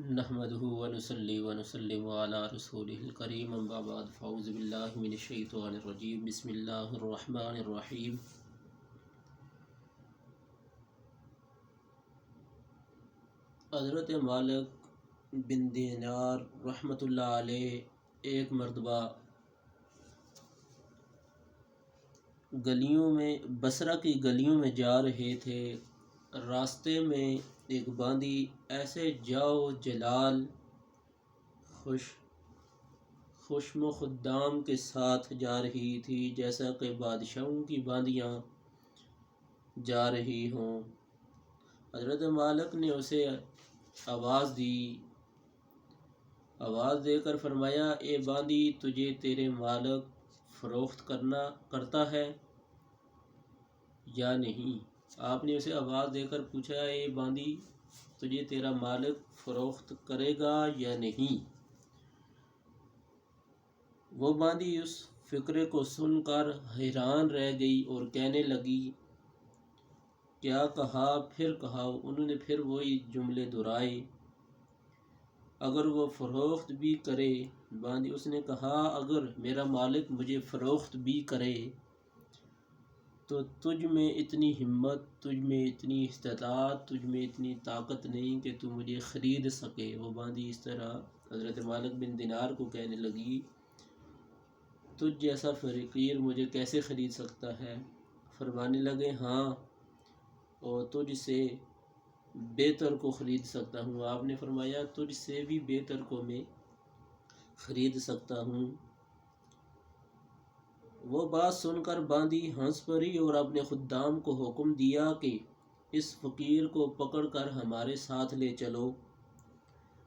نحمده ونصلي ونسلم على رسوله الكريم اما بعد فاعوذ بالله من الشیطان الرجیم بسم اللہ الرحمن الرحیم حضرت مالک بن دینار رحمۃ اللہ علیہ ایک مرتبہ بصرہ کی گلیوں میں جا رہے تھے۔ راستے میں ایک باندی ایسے جاؤ جلال خوشم و خدام کے ساتھ جا رہی تھی جیسا کہ بادشاہوں کی باندیاں جا رہی ہوں۔ حضرت مالک نے اسے آواز دے کر فرمایا، اے باندی، تجھے تیرے مالک فروخت کرتا ہے یا نہیں؟ آپ نے اسے آواز دے کر پوچھا، اے باندی، تجھے تیرا مالک فروخت کرے گا یا نہیں؟ وہ باندی اس فقرے کو سن کر حیران رہ گئی اور کہنے لگی، کیا کہا؟ پھر کہا۔ انہوں نے پھر وہی جملے دہرائے، اگر وہ فروخت بھی کرے۔ باندی اس نے کہا، اگر میرا مالک مجھے فروخت بھی کرے تو تجھ میں اتنی ہمت، تجھ میں اتنی استطاعت، تجھ میں اتنی طاقت نہیں کہ تو مجھے خرید سکے۔ وہ باندی اس طرح حضرت مالک بن دینار کو کہنے لگی، تجھ جیسا فقیر مجھے کیسے خرید سکتا ہے؟ فرمانے لگے، ہاں، اور تجھ سے بہتر کو خرید سکتا ہوں۔ آپ نے فرمایا، تجھ سے بھی بہتر کو میں خرید سکتا ہوں۔ وہ بات سن کر باندی ہنس پڑی اور اپنے خدام کو حکم دیا کہ اس فقیر کو پکڑ کر ہمارے ساتھ لے چلو۔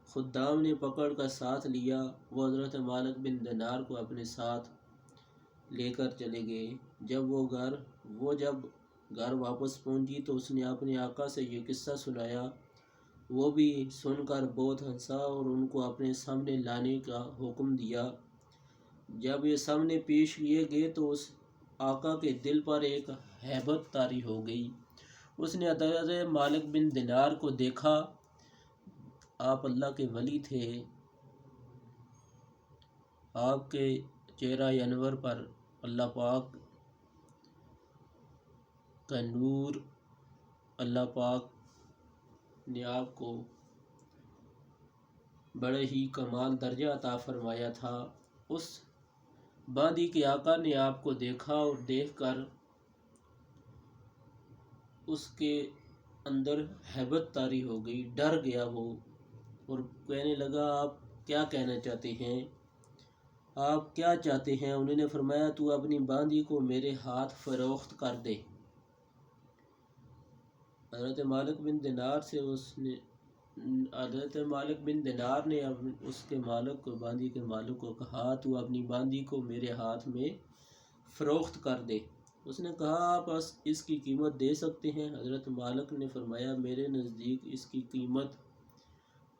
خدام نے پکڑ کر ساتھ لیا۔ وہ حضرت مالک بن دینار کو اپنے ساتھ لے کر چلے گئے۔ جب گھر واپس پہنچی تو اس نے اپنے آقا سے یہ قصہ سنایا۔ وہ بھی سن کر بہت ہنسا اور ان کو اپنے سامنے لانے کا حکم دیا۔ جب یہ سامنے پیش کیے گئے تو اس آقا کے دل پر ایک ہیبت طاری ہو گئی۔ اس نے حضرت مالک بن دینار کو دیکھا۔ آپ اللہ کے ولی تھے۔ آپ کے چہرہ انور پر اللہ پاک کا نور، اللہ پاک نے آپ کو بڑے ہی کمال درجہ عطا فرمایا تھا۔ اس باندی کے آقا نے آپ کو دیکھا اور دیکھ کر اس کے اندر ہیبت طاری ہو گئی، ڈر گیا وہ اور کہنے لگا، آپ کیا کہنا چاہتے ہیں؟ آپ کیا چاہتے ہیں؟ انہوں نے فرمایا، تو اپنی باندی کو میرے ہاتھ فروخت کر دے۔ حضرت مالک بن دینار نے اس کے مالک کو، باندی کے مالک کو کہا، تو اپنی باندی کو میرے ہاتھ میں فروخت کر دے۔ اس نے کہا، آپ اس کی قیمت دے سکتے ہیں؟ حضرت مالک نے فرمایا، میرے نزدیک اس کی قیمت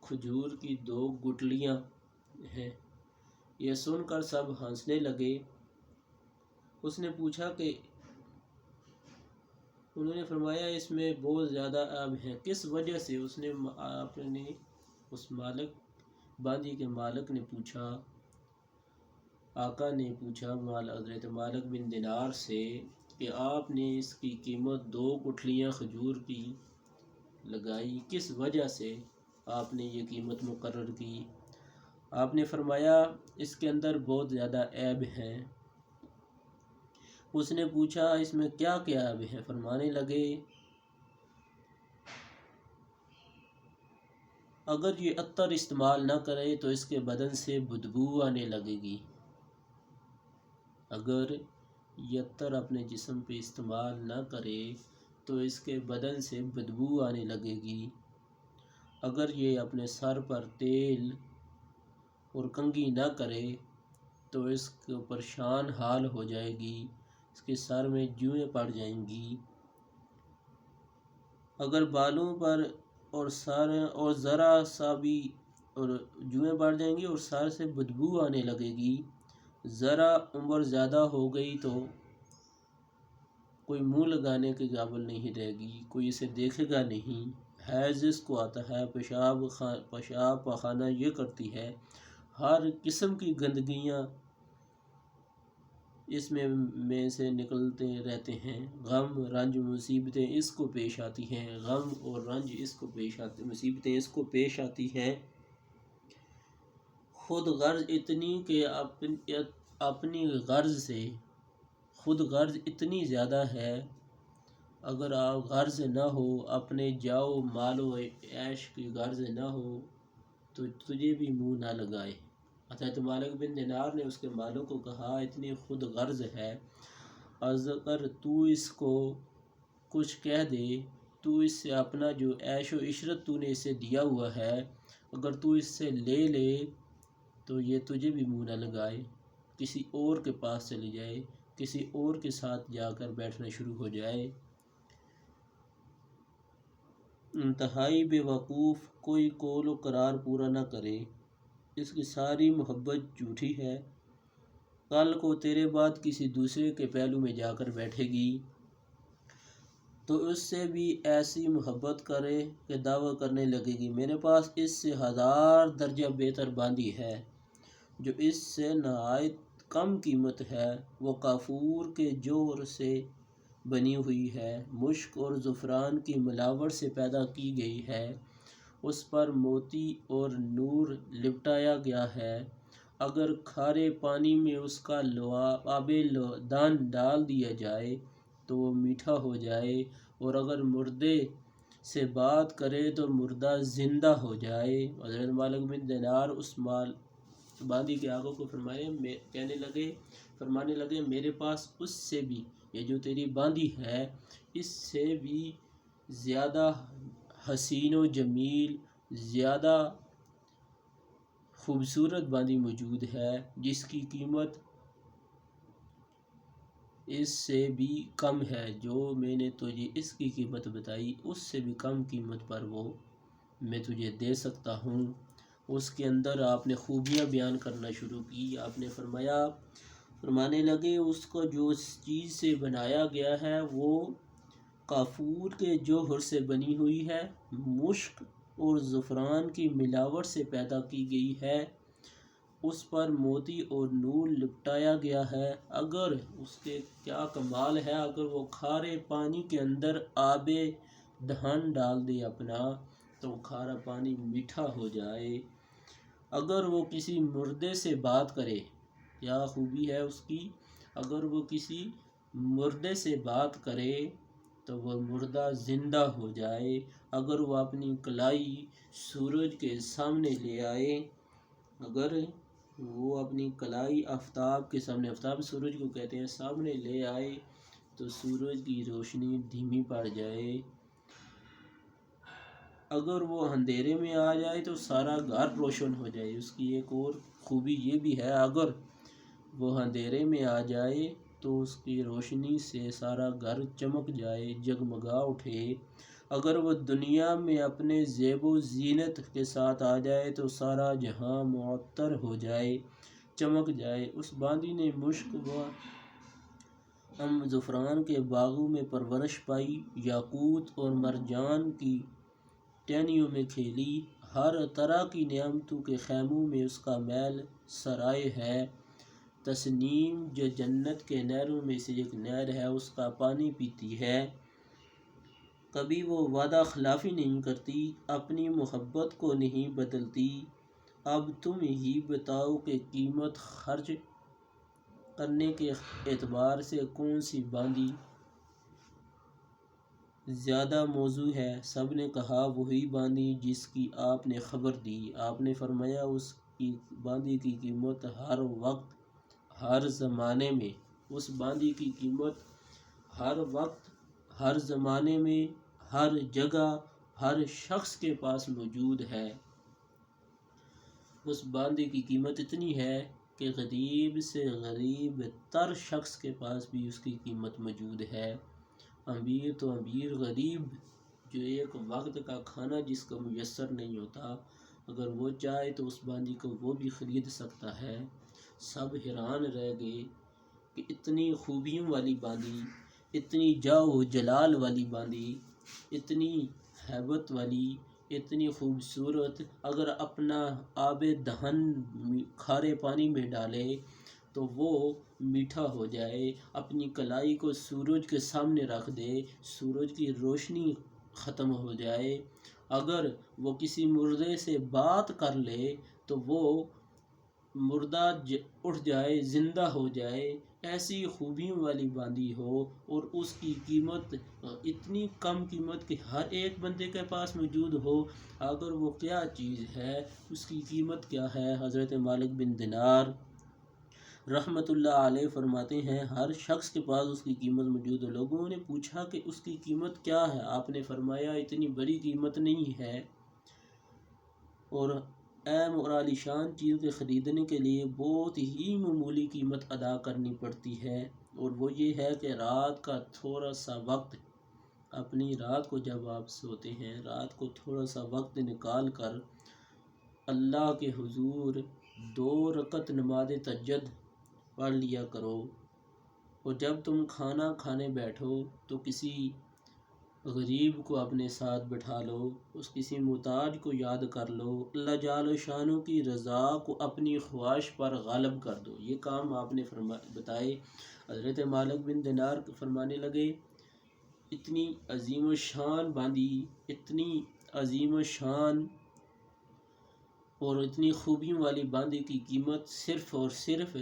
کھجور کی 2 گٹھلیاں ہیں۔ یہ سن کر سب ہنسنے لگے۔ اس نے پوچھا کہ انہوں نے فرمایا، اس میں بہت زیادہ عیب ہیں، کس وجہ سے؟ اس باندی کے مالک نے پوچھا، آقا نے پوچھا حضرت مالک بن دینار سے کہ آپ نے اس کی قیمت 2 گٹھلیاں کھجور کی لگائی، کس وجہ سے آپ نے یہ قیمت مقرر کی؟ آپ نے فرمایا، اس کے اندر بہت زیادہ عیب ہیں۔ اس نے پوچھا، اس میں کیا کیا عیب ہے؟ فرمانے لگے، اگر یہ عطر استعمال نہ کرے تو اس کے بدن سے بدبو آنے لگے گی۔ اگر یہ عطر اپنے جسم پہ استعمال نہ کرے تو اس کے بدن سے بدبو آنے لگے گی۔ اگر یہ اپنے سر پر تیل اور کنگھی نہ کرے تو اس کو پریشان حال ہو جائے گی، اس کے سر میں جوئیں پڑ جائیں گی۔ اگر بالوں پر اور ذرا سا بھی اور جوئیں پڑ جائیں گی اور سر سے بدبو آنے لگے گی۔ ذرا عمر زیادہ ہو گئی تو کوئی منہ لگانے کے قابل نہیں رہے گی، کوئی اسے دیکھے گا نہیں، حیض اس کو آتا ہے، پیشاب پاخانہ یہ کرتی ہے، ہر قسم کی گندگیاں اس میں سے نکلتے رہتے ہیں، غم رنج مصیبتیں اس کو پیش آتی ہیں، غم اور رنج اس کو پیش آتی، مصیبتیں اس کو پیش آتی ہیں، خود غرض اتنی کہ اپنی غرض سے خود غرض اتنی زیادہ ہے، اگر آپ غرض نہ ہو، اپنے جاؤ مال و عیش کی غرض نہ ہو تو تجھے بھی منہ نہ لگائے۔ حضرت مالک بن دینار نے اس کے مالوں کو کہا، اتنی خود غرض ہے، اگر تو اس کو کچھ کہہ دے، تو اس سے اپنا جو عیش و عشرت تو نے اسے دیا ہوا ہے، اگر تو اس سے لے لے تو یہ تجھے بھی منہ نہ لگائے، کسی اور کے پاس چلی جائے، کسی اور کے ساتھ جا کر بیٹھنا شروع ہو جائے۔ انتہائی بے وقوف کوئی قول و قرار پورا نہ کرے، اس کی ساری محبت جھوٹی ہے، کل کو تیرے بعد کسی دوسرے کے پہلو میں جا کر بیٹھے گی تو اس سے بھی ایسی محبت کرے کہ دعویٰ کرنے لگے گی، میرے پاس اس سے 1000 درجہ بہتر باندی ہے جو اس سے نہایت کم قیمت ہے، وہ کافور کے جوہر سے بنی ہوئی ہے، مشک اور زعفران کی ملاوٹ سے پیدا کی گئی ہے، اس پر موتی اور نور لپٹایا گیا ہے، اگر کھارے پانی میں اس کا آب لعدن ڈال دیا جائے تو وہ میٹھا ہو جائے، اور اگر مردے سے بات کرے تو مردہ زندہ ہو جائے۔ حضرت مالک بن دینار اس باندی کے آقا کو فرمانے لگے میرے پاس اس سے بھی، یہ جو تیری باندی ہے اس سے بھی زیادہ حسین و جمیل، زیادہ خوبصورت باندی موجود ہے جس کی قیمت اس سے بھی کم ہے، جو میں نے تجھے اس کی قیمت بتائی اس سے بھی کم قیمت پر وہ میں تجھے دے سکتا ہوں۔ اس کے اندر آپ نے خوبیاں بیان کرنا شروع کی، آپ نے فرمانے لگے اس کو جو چیز سے بنایا گیا ہے وہ کافور کے جوہر سے بنی ہوئی ہے، مشک اور زعفران کی ملاوٹ سے پیدا کی گئی ہے، اس پر موتی اور نور لپٹایا گیا ہے، اگر اس کے کیا کمال ہے، اگر وہ کھارے پانی کے اندر آب دہن ڈال دے اپنا تو کھارا پانی میٹھا ہو جائے، اگر وہ کسی مردے سے بات کرے، کیا خوبی ہے اس کی، اگر وہ کسی مردے سے بات کرے تو وہ مردہ زندہ ہو جائے، اگر وہ اپنی کلائی سورج کے سامنے لے آئے، اگر وہ اپنی کلائی آفتاب کے سامنے، آفتاب سورج کو کہتے ہیں، سامنے لے آئے تو سورج کی روشنی دھیمی پڑ جائے، اگر وہ اندھیرے میں آ جائے تو سارا گھر روشن ہو جائے۔ اس کی ایک اور خوبی یہ بھی ہے، اگر وہ اندھیرے میں آ جائے تو اس کی روشنی سے سارا گھر چمک جائے، جگمگا اٹھے، اگر وہ دنیا میں اپنے زیب و زینت کے ساتھ آ جائے تو سارا جہاں معطر ہو جائے، چمک جائے۔ اس باندی نے مشک و زعفران کے باغوں میں پرورش پائی، یاقوت اور مرجان کی ٹہنیوں میں کھیلی، ہر طرح کی نعمتوں کے خیموں میں اس کا محل سرائے ہے، تسنیم جو جنت کے نہروں میں سے ایک نہر ہے اس کا پانی پیتی ہے، کبھی وہ وعدہ خلافی نہیں کرتی، اپنی محبت کو نہیں بدلتی، اب تم ہی بتاؤ کہ قیمت خرچ کرنے کے اعتبار سے کون سی باندی زیادہ موزوں ہے؟ سب نے کہا وہی باندی جس کی آپ نے خبر دی۔ آپ نے فرمایا اس کی باندی کی قیمت ہر وقت ہر زمانے میں، اس باندی کی قیمت ہر وقت ہر زمانے میں ہر جگہ ہر شخص کے پاس موجود ہے، اس باندی کی قیمت اتنی ہے کہ غریب سے غریب تر شخص کے پاس بھی اس کی قیمت موجود ہے، امیر تو امیر، غریب جو ایک وقت کا کھانا جس کو میسر نہیں ہوتا، اگر وہ چاہے تو اس باندی کو وہ بھی خرید سکتا ہے۔ سب حیران رہ گئے کہ اتنی خوبیوں والی باندی، اتنی جاہ و جلال والی باندی، اتنی ہیبت والی، اتنی خوبصورت، اگر اپنا آب دہن کھارے پانی میں ڈالے تو وہ میٹھا ہو جائے، اپنی کلائی کو سورج کے سامنے رکھ دے، سورج کی روشنی ختم ہو جائے، اگر وہ کسی مردے سے بات کر لے تو وہ مردہ اٹھ جائے، زندہ ہو جائے، ایسی خوبیوں والی باندی ہو، اور اس کی قیمت اتنی کم قیمت کہ ہر ایک بندے کے پاس موجود ہو، اگر وہ کیا چیز ہے، اس کی قیمت کیا ہے؟ حضرت مالک بن دینار رحمۃ اللہ علیہ فرماتے ہیں ہر شخص کے پاس اس کی قیمت موجود ہے۔ لوگوں نے پوچھا کہ اس کی قیمت کیا ہے؟ آپ نے فرمایا اتنی بڑی قیمت نہیں ہے، اور اہم اور عالی شان چیز کے خریدنے کے لیے بہت ہی معمولی قیمت ادا کرنی پڑتی ہے، اور وہ یہ ہے کہ رات کا تھوڑا سا وقت، اپنی رات کو جب آپ سوتے ہیں، رات کو تھوڑا سا وقت نکال کر اللہ کے حضور 2 رکعت نماز تہجد پڑھ لیا کرو، اور جب تم کھانا کھانے بیٹھو تو کسی غریب کو اپنے ساتھ بٹھا لو، اس کسی محتاج کو یاد کر لو، اللہ جل شانہ کی رضا کو اپنی خواہش پر غالب کر دو۔ یہ کام آپ نے بتائے۔ حضرت مالک بن دینار فرمانے لگے اتنی عظیم الشان باندی، اتنی عظیم الشان اور اتنی خوبیوں والی باندی کی قیمت صرف اور صرف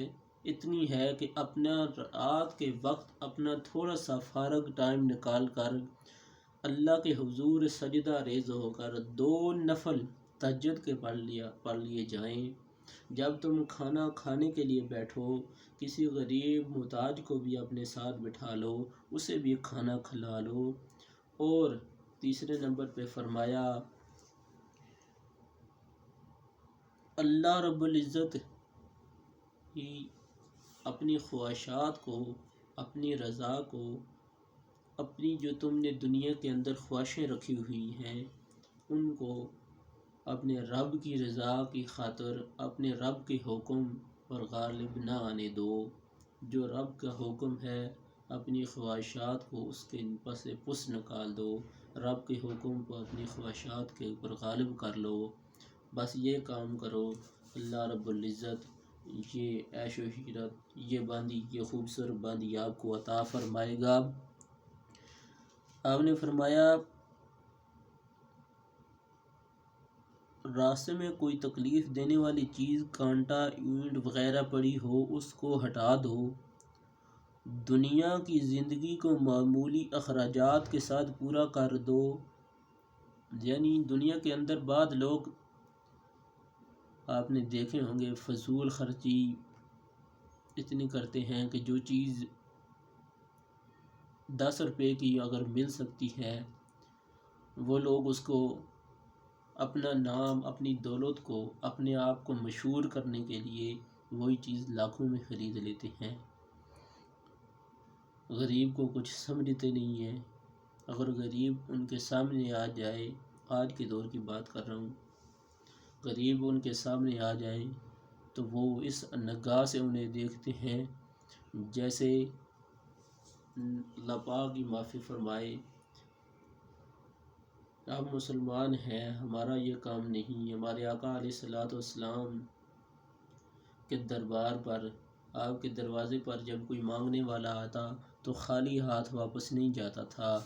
اتنی ہے کہ اپنا رات کے وقت اپنا تھوڑا سا فارغ ٹائم نکال کر اللہ کے حضور سجدہ ریز ہو کر 2 نفل تہجد کے پڑھ لیے جائیں۔ جب تم کھانا کھانے کے لیے بیٹھو، کسی غریب محتاج کو بھی اپنے ساتھ بٹھا لو، اسے بھی کھانا کھلا لو، اور تیسرے نمبر پہ فرمایا اللہ رب العزت ہی اپنی خواہشات کو، اپنی رضا کو، اپنی جو تم نے دنیا کے اندر خواہشیں رکھی ہوئی ہیں ان کو اپنے رب کی رضا کی خاطر، اپنے رب کے حکم پر غالب نہ آنے دو۔ جو رب کا حکم ہے اپنی خواہشات کو اس کے پس پس نکال دو، رب کے حکم کو اپنی خواہشات کے اوپر غالب کر لو، بس یہ کام کرو، اللہ رب العزت یہ عیش و عشرت، یہ باندی، یہ خوبصورت باندی آپ کو عطا فرمائے گا۔ آپ نے فرمایا راستے میں کوئی تکلیف دینے والی چیز، کانٹا، اینٹ وغیرہ پڑی ہو اس کو ہٹا دو، دنیا کی زندگی کو معمولی اخراجات کے ساتھ پورا کر دو۔ یعنی دنیا کے اندر بعض لوگ آپ نے دیکھے ہوں گے فضول خرچی اتنی کرتے ہیں کہ جو چیز 10 روپے کی اگر مل سکتی ہے، وہ لوگ اس کو اپنا نام، اپنی دولت کو، اپنے آپ کو مشہور کرنے کے لیے وہی چیز لاکھوں میں خرید لیتے ہیں۔ غریب کو کچھ سمجھتے نہیں ہیں۔ اگر غریب ان کے سامنے آ جائے، آج کے دور کی بات کر رہا ہوں، غریب ان کے سامنے آ جائیں تو وہ اس نگاہ سے انہیں دیکھتے ہیں جیسے اللہ پاک کی معافی فرمائے ہم مسلمان ہیں، ہمارا یہ کام نہیں۔ ہمارے آقا علیہ الصلوۃ والسلام کے دربار پر، آپ کے دروازے پر جب کوئی مانگنے والا آتا تو خالی ہاتھ واپس نہیں جاتا تھا۔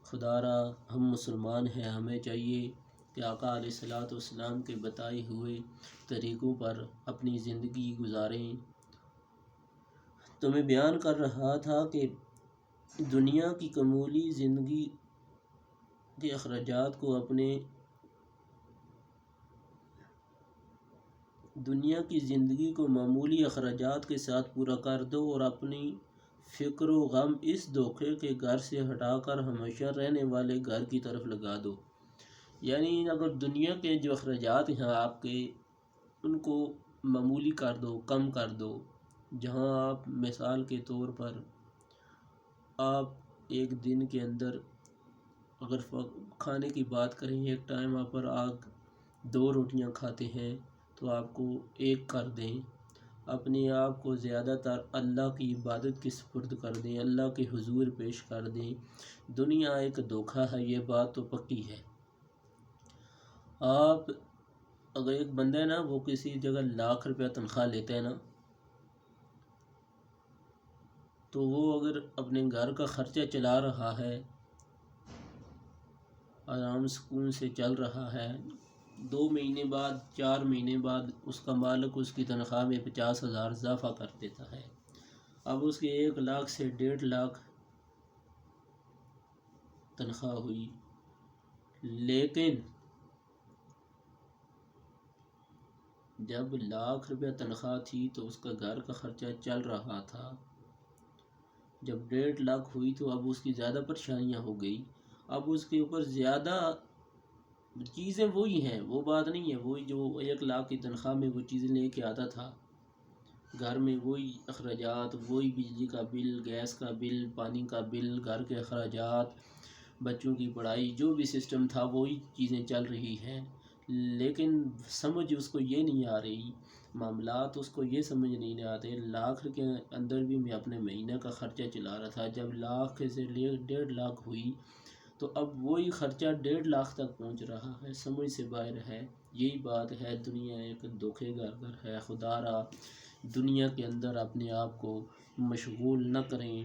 خدا را ہم مسلمان ہیں، ہمیں چاہیے کہ آقا علیہ الصلوۃ والسلام کے بتائے ہوئے طریقوں پر اپنی زندگی گزاریں۔ تو میں بیان کر رہا تھا کہ دنیا کی معمولی زندگی کے اخراجات کو دنیا کی زندگی کو معمولی اخراجات کے ساتھ پورا کر دو، اور اپنی فکر و غم اس دھوکے کے گھر سے ہٹا کر ہمیشہ رہنے والے گھر کی طرف لگا دو۔ یعنی اگر دنیا کے جو اخراجات ہیں آپ کے، ان کو معمولی کر دو، کم کر دو۔ جہاں آپ مثال کے طور پر آپ ایک دن کے اندر اگر کھانے کی بات کریں، ایک ٹائم پر آپ 2 روٹیاں کھاتے ہیں تو آپ کو 1 کر دیں۔ اپنے آپ کو زیادہ تر اللہ کی عبادت کی سپرد کر دیں، اللہ کے حضور پیش کر دیں۔ دنیا ایک دھوکہ ہے، یہ بات تو پکی ہے۔ آپ اگر ایک بندہ ہے نا، وہ کسی جگہ ₹1,00,000 تنخواہ لیتا ہے نا، تو وہ اگر اپنے گھر کا خرچہ چلا رہا ہے، آرام سکون سے چل رہا ہے، 2 مہینے بعد 4 مہینے بعد اس کا مالک اس کی تنخواہ میں 50,000 اضافہ کر دیتا ہے۔ اب اس کی 1,00,000 سے 1,50,000 تنخواہ ہوئی، لیکن جب ₹1,00,000 تنخواہ تھی تو اس کا گھر کا خرچہ چل رہا تھا۔ جب 1,50,000 ہوئی تو اب اس کی زیادہ پریشانیاں ہو گئی۔ اب اس کے اوپر زیادہ چیزیں وہی ہیں، وہ بات نہیں ہے، وہی جو 1,00,000 کی تنخواہ میں وہ چیزیں لے کے آتا تھا، گھر میں وہی اخراجات، وہی بجلی کا بل، گیس کا بل، پانی کا بل، گھر کے اخراجات، بچوں کی پڑھائی، جو بھی سسٹم تھا وہی چیزیں چل رہی ہیں، لیکن سمجھ اس کو یہ نہیں آ رہی، معاملات اس کو یہ سمجھ نہیں آتے۔ 1,00,000 کے اندر بھی میں اپنے مہینہ کا خرچہ چلا رہا تھا، جب 1,00,000 سے 1,50,000 ہوئی تو اب وہی خرچہ 1,50,000 تک پہنچ رہا ہے، سمجھ سے باہر ہے۔ یہی بات ہے، دنیا ایک دھوکے کا گھر ہے۔ خدا را دنیا کے اندر اپنے آپ کو مشغول نہ کریں،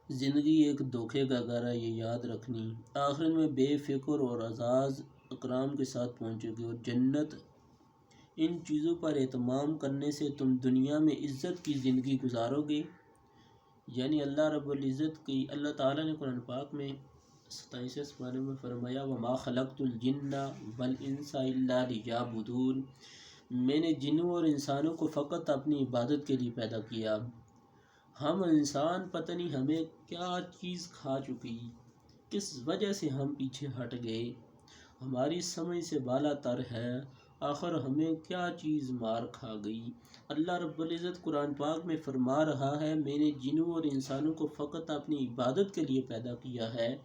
زندگی ایک دھوکے کا گھر ہے، یہ یاد رکھنی۔ آخر میں بے فکر اور اعزاز اکرام کے ساتھ پہنچو گے اور جنت۔ ان چیزوں پر اہتمام کرنے سے تم دنیا میں عزت کی زندگی گزارو گے، یعنی اللہ رب العزت کی، اللہ تعالیٰ نے قرآن پاک میں 27 پارے میں فرمایا وَمَا خَلَقْتُ الْجِنَّ وَالْإِنسَ إِلَّا لِيَعْبُدُونِ، میں نے جنوں اور انسانوں کو فقط اپنی عبادت کے لیے پیدا کیا۔ ہم انسان پتہ نہیں ہمیں کیا چیز کھا چکی، کس وجہ سے ہم پیچھے ہٹ گئے، ہماری سمجھ سے بالا تر ہے، آخر ہمیں کیا چیز مار کھا گئی۔ اللہ رب العزت قرآن پاک میں فرما رہا ہے میں نے جنوں اور انسانوں کو فقط اپنی عبادت کے لیے پیدا کیا ہے،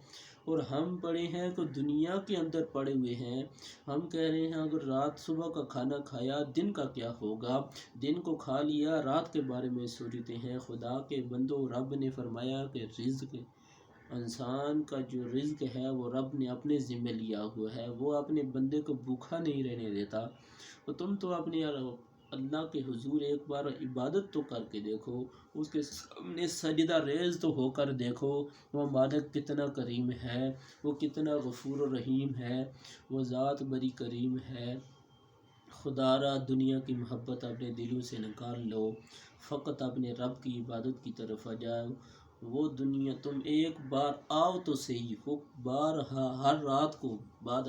اور ہم پڑے ہیں کہ دنیا کے اندر پڑے ہوئے ہیں، ہم کہہ رہے ہیں اگر رات صبح کا کھانا کھایا دن کا کیا ہوگا، دن کو کھا لیا رات کے بارے میں سوچتے ہیں۔ خدا کے بندو، رب نے فرمایا کہ رزق، انسان کا جو رزق ہے وہ رب نے اپنے ذمہ لیا ہوا ہے، وہ اپنے بندے کو بھوکا نہیں رہنے دیتا۔ تو تم تو اپنے اللہ کے حضور ایک بار عبادت تو کر کے دیکھو، اس کے سامنے سجدہ ریز تو ہو کر دیکھو، وہ مالک کتنا کریم ہے، وہ کتنا غفور و رحیم ہے، وہ ذات بڑی کریم ہے۔ خدا را دنیا کی محبت اپنے دلوں سے نکال لو، فقط اپنے رب کی عبادت کی طرف آ جاؤ۔ وہ دنیا تم ایک بار آؤ تو صحیح، وہ بارہا ہر رات کو بعد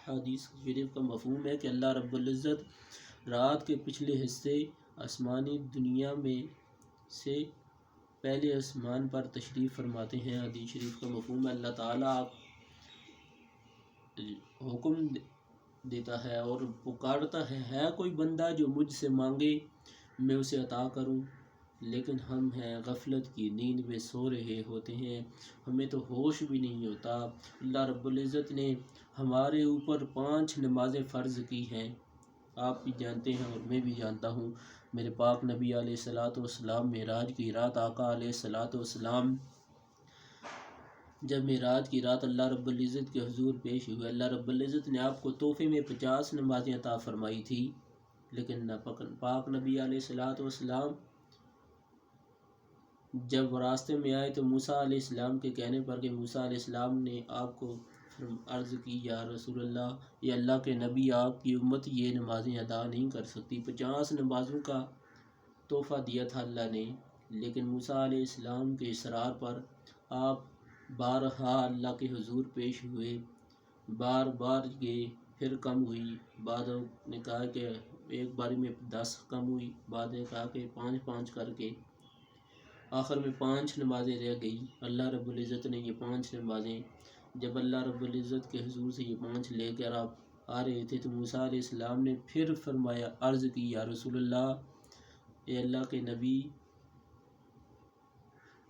حدیث شریف کا مفہوم ہے کہ اللہ رب العزت رات کے پچھلے حصے آسمانی دنیا میں سے پہلے آسمان پر تشریف فرماتے ہیں۔ حدیث شریف کا مفہوم ہے اللہ تعالیٰ حکم دیتا ہے اور پکارتا ہے کوئی بندہ جو مجھ سے مانگے میں اسے عطا کروں، لیکن ہم ہیں غفلت کی نیند میں سو رہے ہوتے ہیں، ہمیں تو ہوش بھی نہیں ہوتا۔ اللہ رب العزت نے ہمارے اوپر 5 نمازیں فرض کی ہیں، آپ بھی جانتے ہیں اور میں بھی جانتا ہوں۔ میرے پاک نبی علیہ الصلوۃ والسلام معراج کی رات آقا علیہ الصلوۃ والسلام جب معراج کی رات اللہ رب العزت کے حضور پیش ہوئے، اللہ رب العزت نے آپ کو تحفے میں 50 نمازیں عطا فرمائی تھی، لیکن پاک نبی علیہ الصلوۃ والسلام جب راستے میں آئے تو موسیٰ علیہ السلام کے کہنے پر کہ موسیٰ علیہ السلام نے آپ کو عرض کی یا رسول اللہ، یہ اللہ کے نبی آپ کی امت یہ نمازیں ادا نہیں کر سکتی، 50 نمازوں کا تحفہ دیا تھا اللہ نے، لیکن موسیٰ علیہ السلام کے اصرار پر آپ بارہا اللہ کے حضور پیش ہوئے، بار بار گئے، پھر کم ہوئی، بعد نے کہا کہ ایک باری میں 10 کم ہوئی، بعد نے کہا کہ 5 کر کے آخر میں 5 نمازیں رہ گئی۔ اللہ رب العزت نے یہ 5 نمازیں جب اللہ رب العزت کے حضور سے یہ 5 لے کر آپ آ رہے تھے تو موسیٰ علیہ السلام نے پھر فرمایا، عرض کی یا رسول اللہ، اے اللہ کے نبی،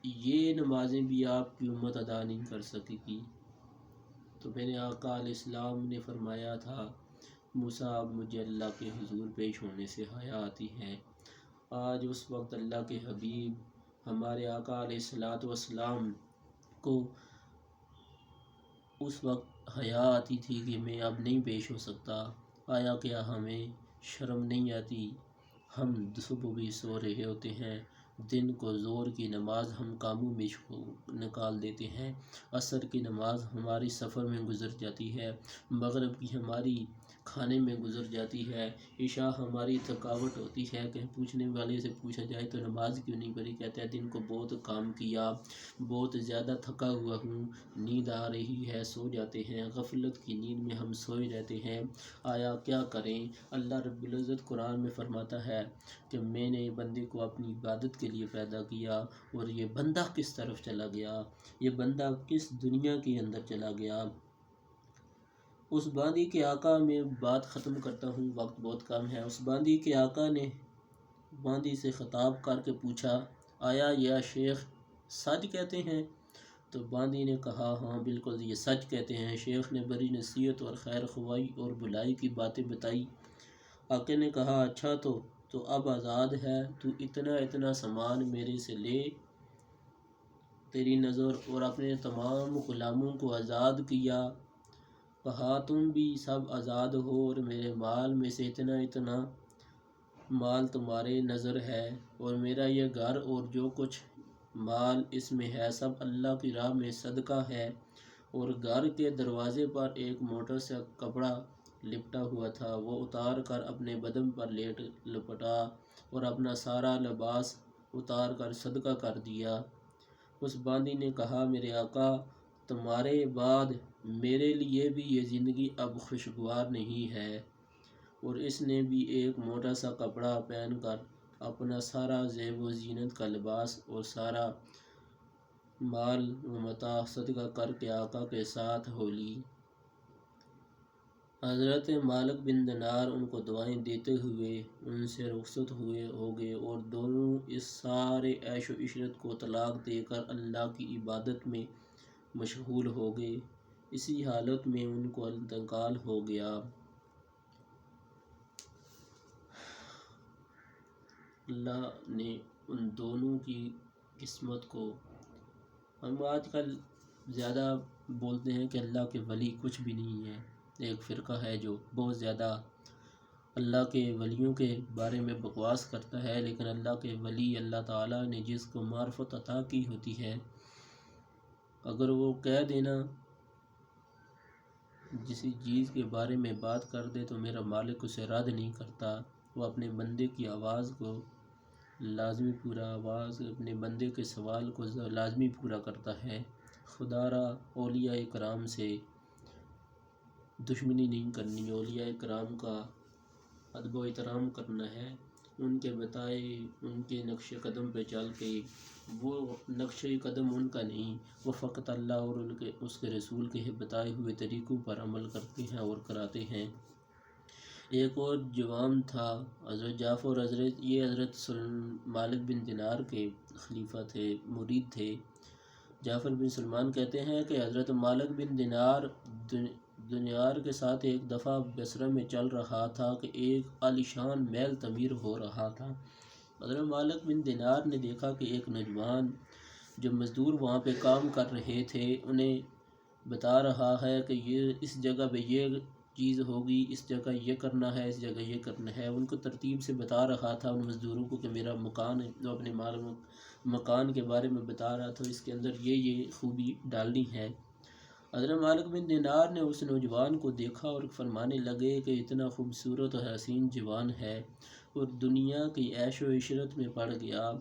یہ نمازیں بھی آپ کی امت ادا نہیں کر سکے گی۔ تو میں نے آقا علیہ السلام نے فرمایا تھا موسیٰ اب مجھے اللہ کے حضور پیش ہونے سے حیا آتی ہے۔ آج اس وقت اللہ کے حبیب ہمارے آقا علیہ الصلوۃ والسلام کو اس وقت حیا آتی تھی کہ میں اب نہیں پیش ہو سکتا، آیا کیا ہمیں شرم نہیں آتی؟ ہم صبح بھی سو رہے ہوتے ہیں، دن کو زور کی نماز ہم کاموں میں نکال دیتے ہیں، عصر کی نماز ہماری سفر میں گزر جاتی ہے، مغرب کی ہماری کھانے میں گزر جاتی ہے، عشاء ہماری تھکاوٹ ہوتی ہے کہ پوچھنے والے سے پوچھا جائے تو نماز کیوں نہیں پڑھی، کہتے ہیں دن کو بہت کام کیا، بہت زیادہ تھکا ہوا ہوں، نیند آ رہی ہے، سو جاتے ہیں، غفلت کی نیند میں ہم سوئے رہتے ہیں، آیا کیا کریں؟ اللہ رب العزت قرآن میں فرماتا ہے کہ میں نے بندے کو اپنی عبادت کے لیے پیدا کیا، اور یہ بندہ کس طرف چلا گیا، یہ بندہ کس دنیا کے اندر چلا گیا۔ اس باندی کے آقا، میں بات ختم کرتا ہوں، وقت بہت کم ہے۔ اس باندی کے آقا نے باندی سے خطاب کر کے پوچھا، آیا یا شیخ سچ کہتے ہیں؟ تو باندی نے کہا، ہاں بالکل یہ سچ کہتے ہیں۔ شیخ نے بڑی نصیحت اور خیر خواہی اور بھلائی کی باتیں بتائی۔ آقا نے کہا، اچھا تو اب آزاد ہے، تو اتنا سامان میرے سے لے، تیری نظر، اور اپنے تمام غلاموں کو آزاد کیا، کہا تم بھی سب آزاد ہو، اور میرے مال میں سے اتنا مال تمہارے نظر ہے، اور میرا یہ گھر اور جو کچھ مال اس میں ہے سب اللہ کی راہ میں صدقہ ہے۔ اور گھر کے دروازے پر ایک موٹا سا کپڑا لپٹا ہوا تھا، وہ اتار کر اپنے بدن پر لپٹا، اور اپنا سارا لباس اتار کر صدقہ کر دیا۔ اس باندی نے کہا، میرے آقا، تمہارے بعد میرے لیے بھی یہ زندگی اب خوشگوار نہیں ہے۔ اور اس نے بھی ایک موٹا سا کپڑا پہن کر اپنا سارا زیب و زینت کا لباس اور سارا مال و متاع صدقہ کر کے آقا کے ساتھ ہو لی۔ حضرت مالک بن دینار ان کو دعائیں دیتے ہوئے ان سے رخصت ہو گئے، اور دونوں اس سارے عیش و عشرت کو طلاق دے کر اللہ کی عبادت میں مشغول ہو گئے۔ اسی حالت میں ان کو انتقال ہو گیا۔ اللہ نے ان دونوں کی قسمت کو، ہم آج کل زیادہ بولتے ہیں کہ اللہ کے ولی کچھ بھی نہیں ہے، ایک فرقہ ہے جو بہت زیادہ اللہ کے ولیوں کے بارے میں بکواس کرتا ہے، لیکن اللہ کے ولی، اللہ تعالیٰ نے جس کو معرفت عطا کی ہوتی ہے، اگر وہ کہہ دینا کسی چیز کے بارے میں بات کر دے تو میرا مالک اسے رد نہیں کرتا، وہ اپنے بندے کی آواز کو لازمی اپنے بندے کے سوال کو لازمی پورا کرتا ہے۔ خدا را اولیاء کرام سے دشمنی نہیں کرنی، اولیاء کرام کا ادب و احترام کرنا ہے، ان کے بتائے، ان کے نقش قدم پہ چل کے، وہ نقش قدم ان کا نہیں، وہ فقط اللہ اور اس کے رسول کے بتائے ہوئے طریقوں پر عمل کرتے ہیں اور کراتے ہیں۔ ایک اور جوان تھا حضرت جعفر، یہ حضرت مالک بن دینار کے خلیفہ تھے، مرید تھے۔ جعفر بن سلمان کہتے ہیں کہ حضرت مالک بن دینار کے ساتھ ایک دفعہ بصرہ میں چل رہا تھا کہ ایک عالیشان محل تعمیر ہو رہا تھا۔ حضرت مالک بن دینار نے دیکھا کہ ایک نوجوان جو مزدور وہاں پہ کام کر رہے تھے انہیں بتا رہا ہے کہ یہ اس جگہ پہ یہ چیز ہوگی، اس جگہ یہ کرنا ہے، اس جگہ یہ کرنا ہے، ان کو ترتیب سے بتا رہا تھا ان مزدوروں کو کہ میرا مکان ہے، جو اپنے مکان کے بارے میں بتا رہا تھا، اس کے اندر یہ خوبی ڈالنی ہے۔ حضرت مالک بن دینار نے اس نوجوان کو دیکھا اور فرمانے لگے کہ اتنا خوبصورت و حسین جوان ہے اور دنیا کی عیش و عشرت میں پڑ گیا،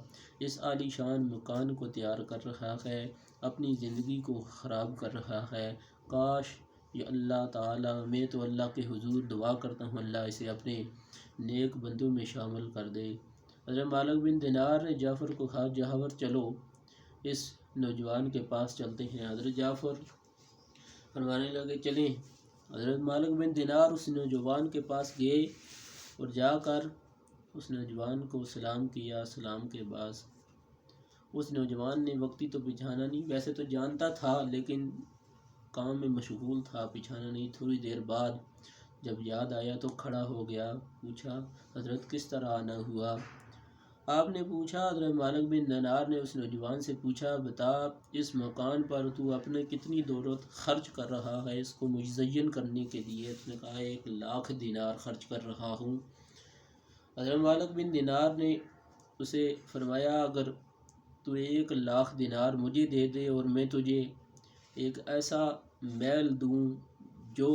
اس عالی شان مکان کو تیار کر رہا ہے، اپنی زندگی کو خراب کر رہا ہے، کاش یہ اللہ تعالیٰ، میں تو اللہ کے حضور دعا کرتا ہوں اللہ اسے اپنے نیک بندوں میں شامل کر دے۔ حضرت مالک بن دینار نے جعفر کو کہا، جعفر چلو اس نوجوان کے پاس چلتے ہیں۔ حضرت جعفر فرمانے لگے چلیں۔ حضرت مالک بن دینار اس نوجوان کے پاس گئے اور جا کر اس نوجوان کو سلام کیا۔ سلام کے بعد اس نوجوان نے وقتی تو پہچانا نہیں، ویسے تو جانتا تھا لیکن کام میں مشغول تھا، پہچانا نہیں۔ تھوڑی دیر بعد جب یاد آیا تو کھڑا ہو گیا۔ پوچھا حضرت کس طرح آنا ہوا؟ آپ نے پوچھا۔ حضرت مالک بن دینار نے اس نوجوان سے پوچھا بتا اس مکان پر تو اپنے کتنی دولت خرچ کر رہا ہے اس کو مزین کرنے کے لیے؟ اس نے کہا 1,00,000 دینار خرچ کر رہا ہوں۔ حضرت مالک بن دینار نے اسے فرمایا اگر تو 1,00,000 دینار مجھے دے دے اور میں تجھے ایک ایسا محل دوں جو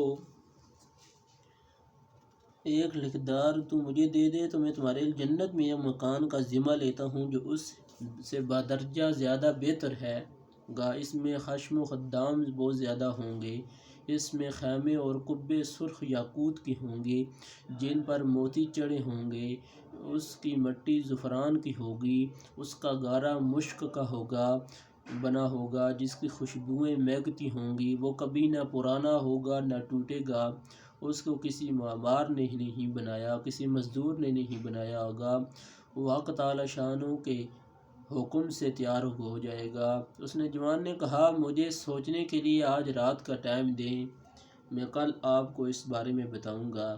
1,00,000 تو مجھے دے دے تو میں تمہارے جنت میں مکان کا ذمہ لیتا ہوں جو اس سے بدرجہ زیادہ بہتر ہے گا۔ اس میں خشم و خدام بہت زیادہ ہوں گے۔ اس میں خیمے اور قبے سرخ یاقوت کے ہوں گے جن پر موتی چڑھے ہوں گے۔ اس کی مٹی زعفران کی ہوگی۔ اس کا گارا مشک کا بنا ہوگا جس کی خوشبوئیں مہکتی ہوں گی۔ وہ کبھی نہ پرانا ہوگا نہ ٹوٹے گا۔ اس کو کسی معمار نے نہیں بنایا، کسی مزدور نے نہیں بنایا ہوگا، وہ حق تعالی شانوں کے حکم سے تیار ہو جائے گا۔ اس نوجوان نے کہا مجھے سوچنے کے لیے آج رات کا ٹائم دیں، میں کل آپ کو اس بارے میں بتاؤں گا۔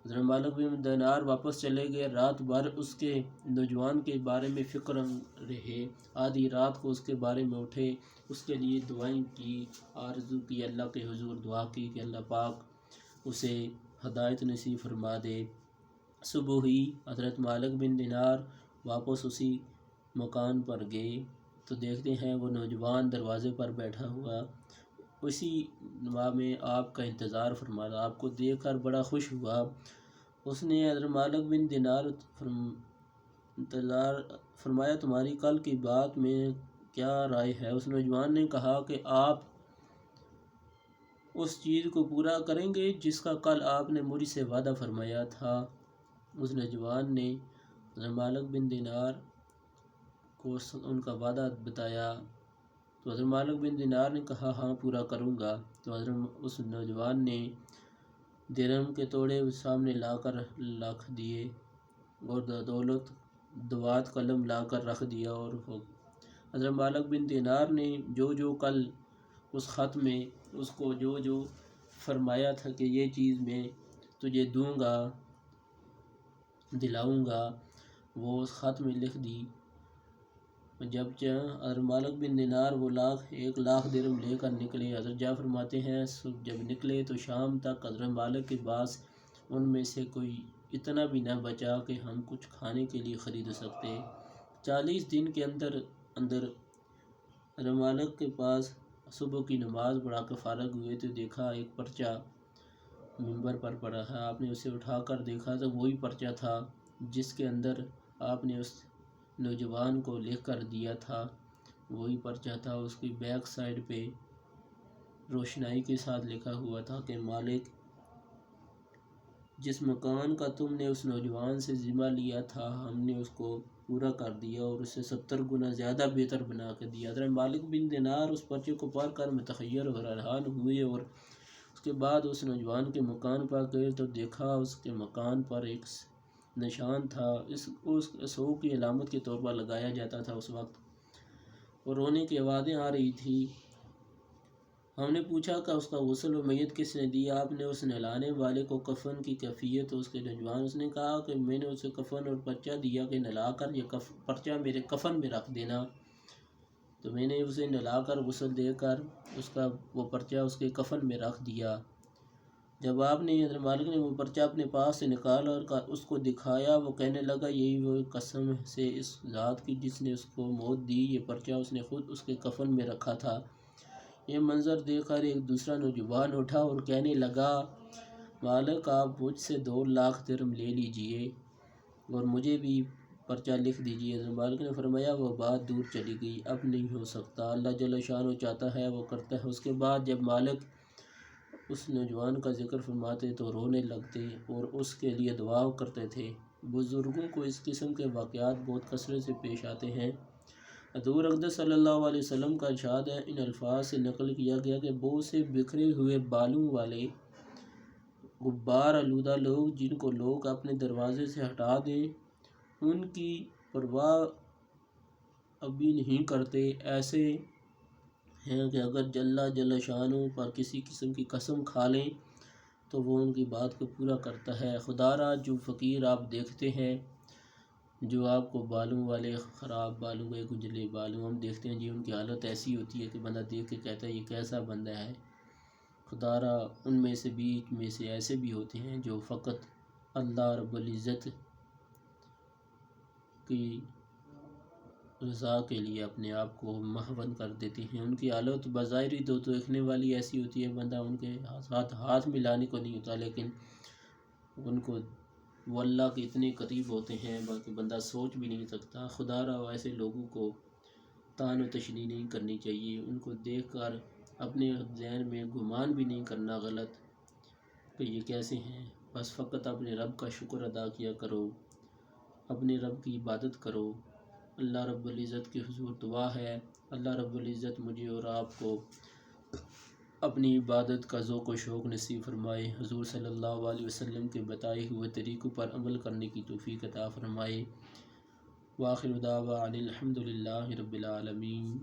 حضرت مالک بن دینار واپس چلے گئے۔ رات بھر اس کے نوجوان کے بارے میں فکر رہے۔ آدھی رات کو اس کے بارے میں اٹھے، اس کے لیے دعائیں کی، آرزو کی، اللہ کے حضور دعا کی کہ اللہ پاک اسے ہدایت نصیب فرما دے۔ صبح ہوئی، حضرت مالک بن دینار واپس اسی مکان پر گئے تو دیکھتے ہیں وہ نوجوان دروازے پر بیٹھا ہوا اسی میں آپ کا انتظار فرما رہا۔ آپ کو دیکھ کر بڑا خوش ہوا۔ اس نے حضرت مالک بن دینار فرمایا تمہاری کل کی بات میں کیا رائے ہے؟ اس نوجوان نے کہا کہ آپ اس چیز کو پورا کریں گے جس کا کل آپ نے مجھ سے وعدہ فرمایا تھا۔ اس نوجوان نے حضرت مالک بن دینار کو ان کا وعدہ بتایا تو حضرت مالک بن دینار نے کہا ہاں پورا کروں گا۔ تو حضرت اس نوجوان نے درہم کے توڑے سامنے لا کر رکھ دیے اور دولت دوات قلم لا کر رکھ دیا، اور حضرت مالک بن دینار نے جو کل اس خط میں اس کو جو فرمایا تھا کہ یہ چیز میں تجھے دوں گا دلاؤں گا وہ اس خط میں لکھ دی۔ جب حضرت مالک بن دینار وہ 1,00,000 درہم لے کر نکلے، حضرت جعفر فرماتے ہیں جب نکلے تو شام تک حضرت مالک کے پاس ان میں سے کوئی اتنا بھی نہ بچا کہ ہم کچھ کھانے کے لیے خرید سکتے۔ 40 دن کے اندر حضرت مالک کے پاس صبح کی نماز پڑھا کے فارغ ہوئے تو دیکھا ایک پرچہ منبر پر پڑا ہے۔ آپ نے اسے اٹھا کر دیکھا تو وہی پرچہ تھا جس کے اندر آپ نے اس نوجوان کو لکھ کر دیا تھا، وہی پرچہ تھا۔ اس کی بیک سائڈ پہ روشنائی کے ساتھ لکھا ہوا تھا کہ مالک جس مکان کا تم نے اس نوجوان سے ذمہ لیا تھا ہم نے اس کو پورا کر دیا اور اسے 70 گنا زیادہ بہتر بنا کے دیا۔ حضرت مالک بن دینار اس پرچے کو پڑھ کر متحیر اور حیران ہوئے، اور اس کے بعد اس نوجوان کے مکان پر گئے تو دیکھا اس کے مکان پر ایک نشان تھا، اس کو سو کی علامت کے طور پر لگایا جاتا تھا اس وقت، اور رونے کی آوازیں آ رہی تھی۔ ہم نے پوچھا کہ اس کا غسل و میت کس نے دی؟ آپ نے اس نہلانے والے کو کفن کی کیفیت اس کے نوجوان اس نے کہا کہ میں نے اسے کفن اور پرچہ دیا کہ نہلا کر یہ پرچہ میرے کفن میں رکھ دینا، تو میں نے اسے نہلا کر غسل دے کر وہ پرچہ اس کے کفن میں رکھ دیا۔ جب آپ نے حضرت مالک نے وہ پرچہ اپنے پاس سے نکال کر اس کو دکھایا، وہ کہنے لگا یہی وہ قسم سے اس ذات کی جس نے اس کو موت دی، یہ پرچہ اس نے خود اس کے کفن میں رکھا تھا۔ یہ منظر دیکھ کر ایک دوسرا نوجوان اٹھا اور کہنے لگا مالک آپ مجھ سے 2,00,000 درہم لے لیجئے اور مجھے بھی پرچہ لکھ دیجئے۔ حضرت مالک نے فرمایا وہ بات دور چلی گئی، اب نہیں ہو سکتا، اللہ جل شانہ چاہتا ہے وہ کرتا ہے۔ اس کے بعد جب مالک اس نوجوان کا ذکر فرماتے تو رونے لگتے اور اس کے لیے دعا کرتے تھے۔ بزرگوں کو اس قسم کے واقعات بہت کثرت سے پیش آتے ہیں۔ حضور اقدس صلی اللہ علیہ وسلم کا ارشاد ہے، ان الفاظ سے نقل کیا گیا کہ بہت سے بکھرے ہوئے بالوں والے غبار آلودہ لوگ جن کو لوگ اپنے دروازے سے ہٹا دیں ان کی پرواہ ابھی نہیں کرتے، ایسے ہیں کہ اگر اللہ جل شانہ پر کسی قسم کی قسم کھا لیں تو وہ ان کی بات کو پورا کرتا ہے۔ خدا را جو فقیر آپ دیکھتے ہیں، جو آپ کو بالوں والے، خراب بالوں کے گنجلے بالوں ہم دیکھتے ہیں جی، ان کی حالت ایسی ہوتی ہے کہ بندہ دیکھ کے کہتا ہے یہ کیسا بندہ ہے۔ خدا را ان میں سے بیچ میں سے ایسے بھی ہوتے ہیں جو فقط اللہ رب العزت کی رضا کے لیے اپنے آپ کو محون کر دیتے ہیں۔ ان کی حالت بظاہر تو دیکھنے والی ایسی ہوتی ہے، بندہ ان کے ساتھ ہاتھ ملانے کو نہیں ہوتا، لیکن ان کو وہ اللہ کے اتنے قریب ہوتے ہیں بلکہ بندہ سوچ بھی نہیں سکتا۔ خدا را ایسے لوگوں کو طعن و تشنیع نہیں کرنی چاہیے، ان کو دیکھ کر اپنے ذہن میں گمان بھی نہیں کرنا غلط کہ یہ کیسے ہیں۔ بس فقط اپنے رب کا شکر ادا کیا کرو، اپنے رب کی عبادت کرو۔ اللہ رب العزت کی حضور دعا ہے، اللہ رب العزت مجھے اور آپ کو اپنی عبادت کا ذوق و شوق نصیب فرمائے، حضور صلی اللہ علیہ وسلم کے بتائے ہوئے طریقوں پر عمل کرنے کی توفیق عطا فرمائے۔ وآخر دعوانا الحمد للہ رب العالمین۔